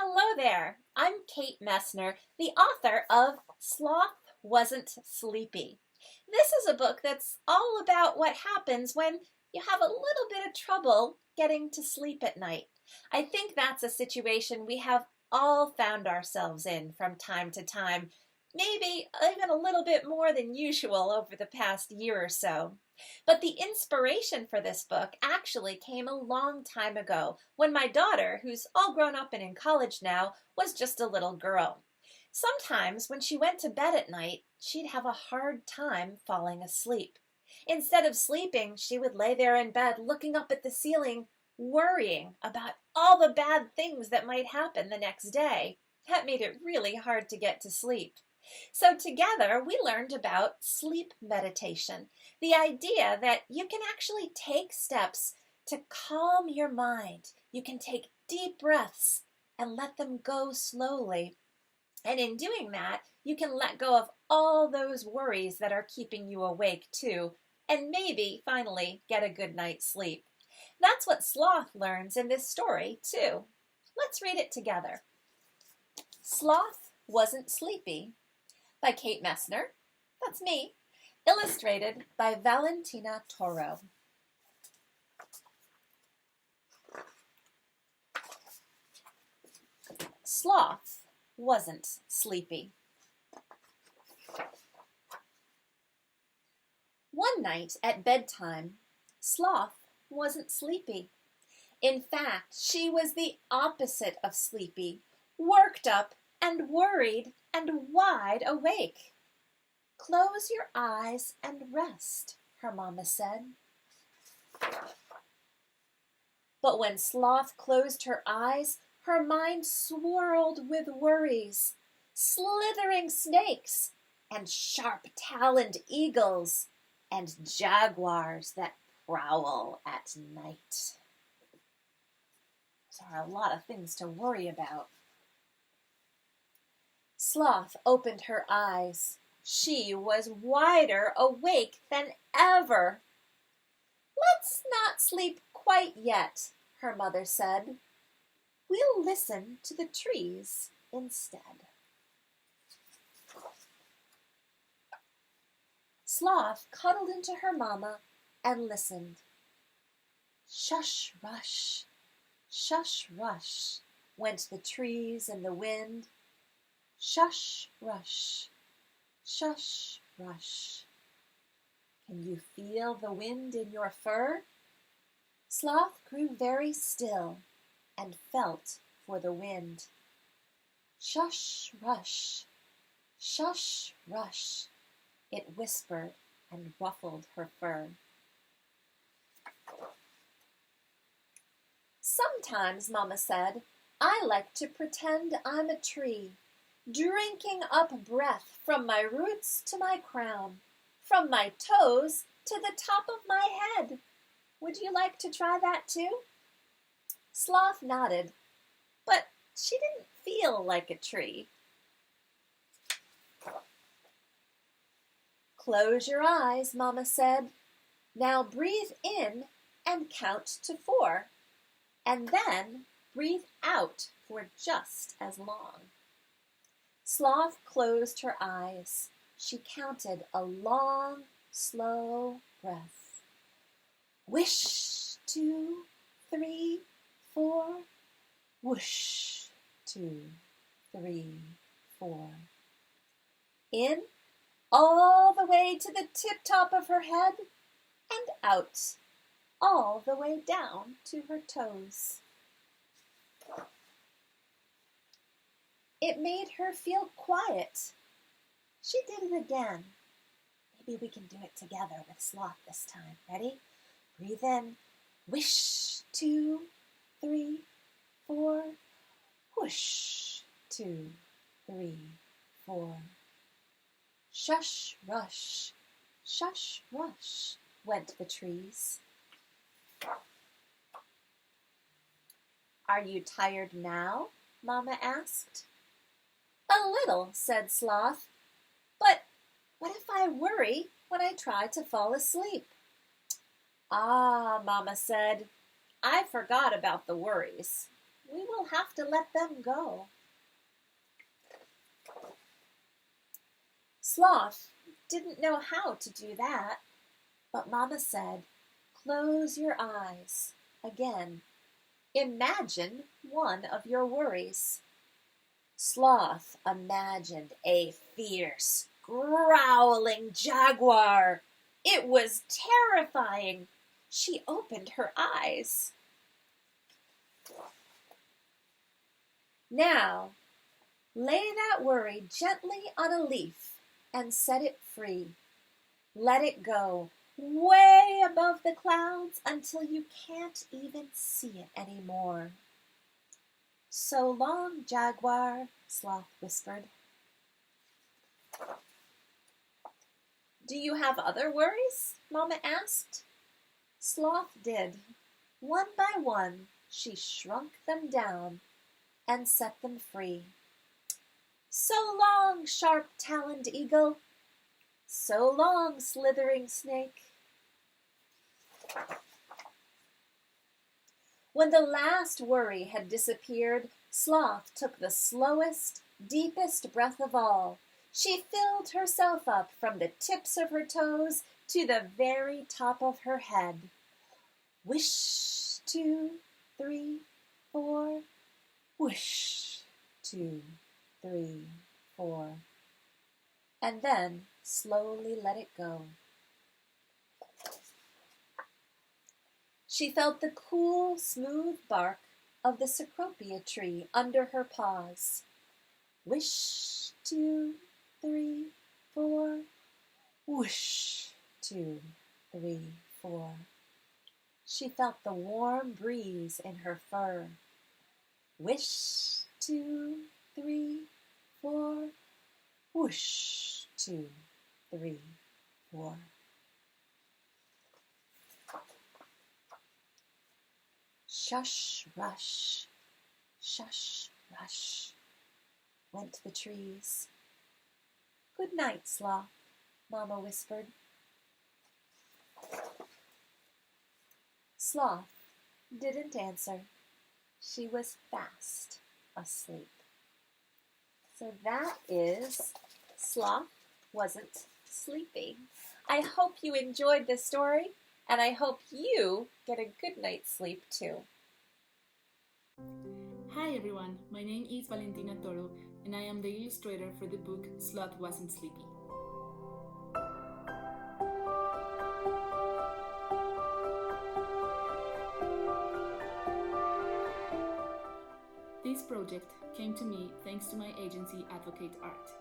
Hello there. I'm Kate Messner, the author of Sloth Wasn't Sleepy. This is a book that's all about what happens when you have a little bit of trouble getting to sleep at night. I think that's a situation we have all found ourselves in from time to time, maybe even a little bit more than usual over the past year or so. But the inspiration for this book actually came a long time ago when my daughter, who's all grown up and in college now, was just a little girl. Sometimes when she went to bed at night, she'd have a hard time falling asleep. Instead of sleeping, she would lay there in bed looking up at the ceiling, worrying about all the bad things that might happen the next day. That made it really hard to get to sleep. So together we learned about sleep meditation, the idea that you can actually take steps to calm your mind. You can take deep breaths and let them go slowly. And in doing that, you can let go of all those worries that are keeping you awake too, and maybe finally get a good night's sleep. That's what Sloth learns in this story too. Let's read it together. Sloth Wasn't Sleepy by Kate Messner, that's me, illustrated by Valentina Toro. Sloth wasn't sleepy. One night at bedtime, Sloth wasn't sleepy. In fact, she was the opposite of sleepy, worked up and worried and wide awake. Close your eyes and rest, her mama said. But when Sloth closed her eyes, her mind swirled with worries, slithering snakes and sharp-taloned eagles and jaguars that prowl at night. There are a lot of things to worry about. Sloth opened her eyes. She was wider awake than ever. Let's not sleep quite yet, her mother said. We'll listen to the trees instead. Sloth cuddled into her mama and listened. Shush, rush, shush, rush, went the trees and the wind. Shush, rush, shush, rush. Can you feel the wind in your fur? Sloth grew very still and felt for the wind. Shush, rush, shush, rush, it whispered and ruffled her fur. Sometimes, Mama said, I like to pretend I'm a tree, drinking up breath from my roots to my crown, from my toes to the top of my head. Would you like to try that too? Sloth nodded, but she didn't feel like a tree. Close your eyes, Mama said. Now breathe in and count to 4, and then breathe out for just as long. Sloth closed her eyes. She counted a long, slow breath. Wish, 2, 3, 4. Whoosh, 2, 3, 4. In, all the way to the tip-top of her head, and out, all the way down to her toes. It made her feel quiet. She did it again. Maybe we can do it together with Sloth this time. Ready? Breathe in. Wish, 2, 3, 4. Whoosh, 2, 3, 4. Shush, rush, shush, rush, went the trees. Are you tired now? Mama asked. A little, said Sloth. But what if I worry when I try to fall asleep? Ah, Mama said, I forgot about the worries. We will have to let them go. Sloth didn't know how to do that, but Mama said, "Close your eyes." Again, imagine one of your worries. Sloth imagined a fierce, growling jaguar. It was terrifying. She opened her eyes. Now, lay that worry gently on a leaf and set it free. Let it go way above the clouds until you can't even see it anymore. "So long, jaguar," Sloth whispered. "Do you have other worries?" Mama asked. Sloth did. One by one, she shrunk them down and set them free. "So long, sharp-taloned eagle. So long, slithering snake." When the last worry had disappeared, Sloth took the slowest, deepest breath of all. She filled herself up from the tips of her toes to the very top of her head. Wish, 2, 3, 4. Wish, 2, 3, 4. And then slowly let it go. She felt the cool, smooth bark of the cecropia tree under her paws. Wish, 2, 3, 4. Whoosh, 2, 3, 4. She felt the warm breeze in her fur. Wish, 2, 3, 4. Whoosh, 2, 3, 4. Shush, rush, shush, rush, went the trees. "Good night, Sloth," Mama whispered. Sloth didn't answer. She was fast asleep. So that is Sloth Wasn't Sleepy. I hope you enjoyed this story, and I hope you get a good night's sleep too. Hi everyone, my name is Valentina Toro, and I am the illustrator for the book Sloth Wasn't Sleepy. This project came to me thanks to my agency Advocate Art,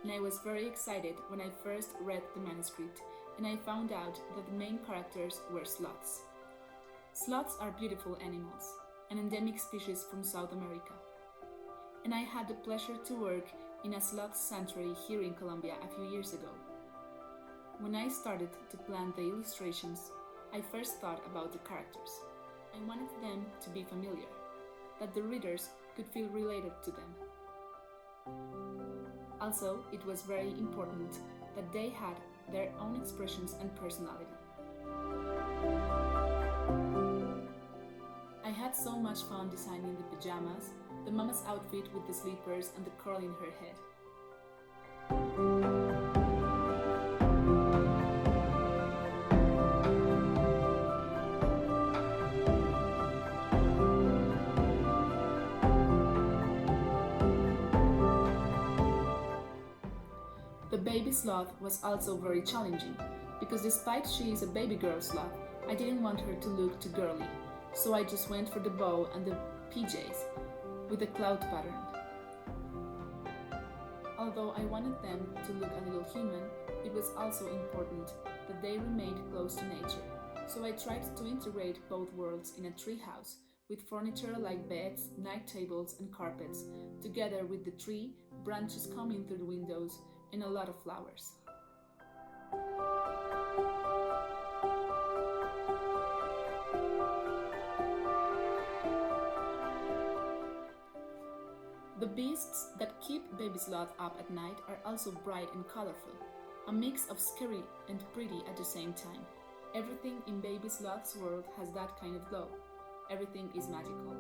and I was very excited when I first read the manuscript and I found out that the main characters were sloths. Sloths are beautiful animals, an endemic species from South America, and I had the pleasure to work in a sloth sanctuary here in Colombia a few years ago. When I started to plan the illustrations, I first thought about the characters. I wanted them to be familiar, that the readers could feel related to them. Also, it was very important that they had their own expressions and personality. I had so much fun designing the pajamas, the mama's outfit with the slippers and the curl in her head. The baby sloth was also very challenging, because despite she is a baby girl sloth, I didn't want her to look too girly, so I just went for the bow and the PJs with the cloud pattern. Although I wanted them to look a little human, it was also important that they remained close to nature, so I tried to integrate both worlds in a treehouse with furniture like beds, night tables and carpets, together with the tree, branches coming through the windows, and a lot of flowers. The beasts that keep baby sloth up at night are also bright and colorful, a mix of scary and pretty at the same time. Everything in baby sloth's world has that kind of glow. Everything is magical.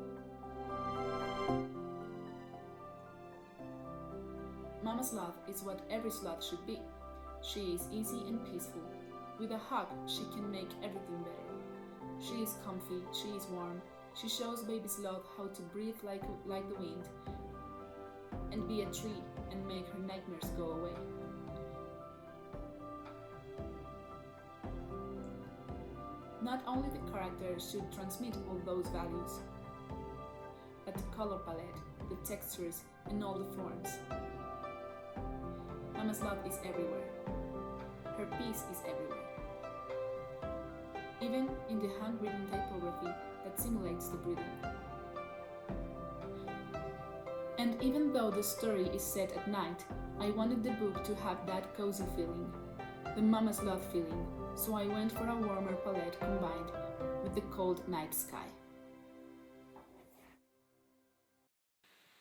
Mama Sloth is what every sloth should be. She is easy and peaceful. With a hug, she can make everything better. She is comfy, she is warm. She shows baby sloth how to breathe like the wind and be a tree and make her nightmares go away. Not only the characters should transmit all those values, but the color palette, the textures, and all the forms. Mama Sloth is everywhere. Her peace is everywhere. Even in the handwritten typography that simulates the breathing. And even though the story is set at night, I wanted the book to have that cozy feeling, the Mama Sloth feeling, so I went for a warmer palette combined with the cold night sky.